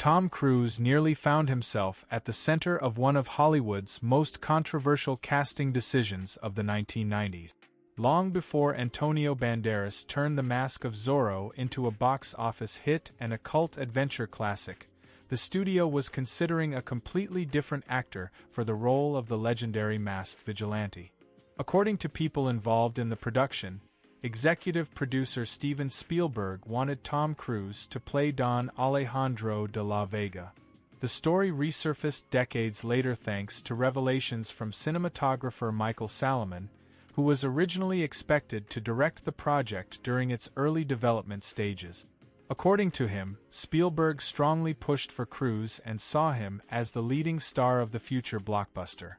Tom Cruise nearly found himself at the center of one of Hollywood's most controversial casting decisions of the 1990s. Long before Antonio Banderas turned The Mask of Zorro into a box office hit and a cult adventure classic, the studio was considering a completely different actor for the role of the legendary masked vigilante. According to people involved in the production, executive producer Steven Spielberg wanted Tom Cruise to play Don Alejandro de la Vega. The story resurfaced decades later thanks to revelations from cinematographer Michael Salomon, who was originally expected to direct the project during its early development stages. According to him, Spielberg strongly pushed for Cruise and saw him as the leading star of the future blockbuster.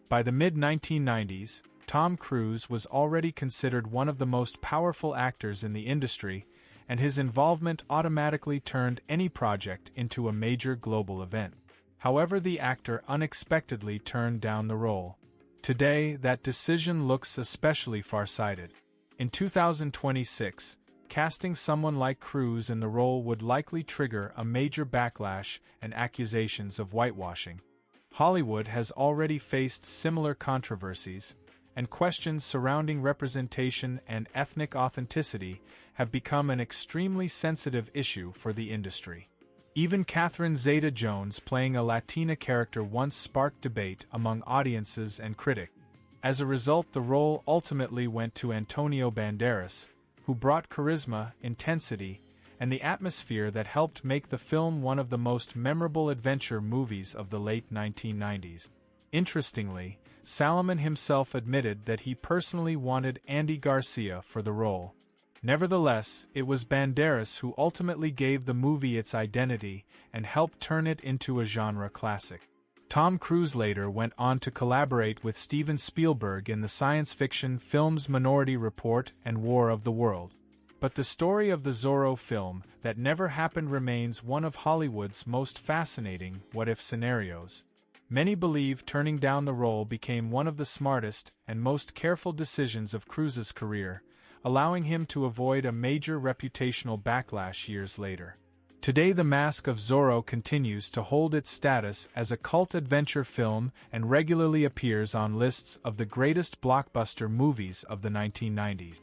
By the mid-1990s, Tom Cruise was already considered one of the most powerful actors in the industry, and his involvement automatically turned any project into a major global event. However, the actor unexpectedly turned down the role. Today, that decision looks especially far-sighted. In 2026, casting someone like Cruise in the role would likely trigger a major backlash and accusations of whitewashing. Hollywood has already faced similar controversies, and questions surrounding representation and ethnic authenticity have become an extremely sensitive issue for the industry. Even Catherine Zeta-Jones playing a Latina character once sparked debate among audiences and critics. As a result, the role ultimately went to Antonio Banderas, who brought charisma, intensity, and the atmosphere that helped make the film one of the most memorable adventure movies of the late 1990s. Interestingly, Salomon himself admitted that he personally wanted Andy Garcia for the role. Nevertheless, it was Banderas who ultimately gave the movie its identity and helped turn it into a genre classic. Tom Cruise later went on to collaborate with Steven Spielberg in the science fiction films Minority Report and War of the World. But the story of the Zorro film that never happened remains one of Hollywood's most fascinating what-if scenarios. Many believe turning down the role became one of the smartest and most careful decisions of Cruise's career, allowing him to avoid a major reputational backlash years later. Today, The Mask of Zorro continues to hold its status as a cult adventure film and regularly appears on lists of the greatest blockbuster movies of the 1990s.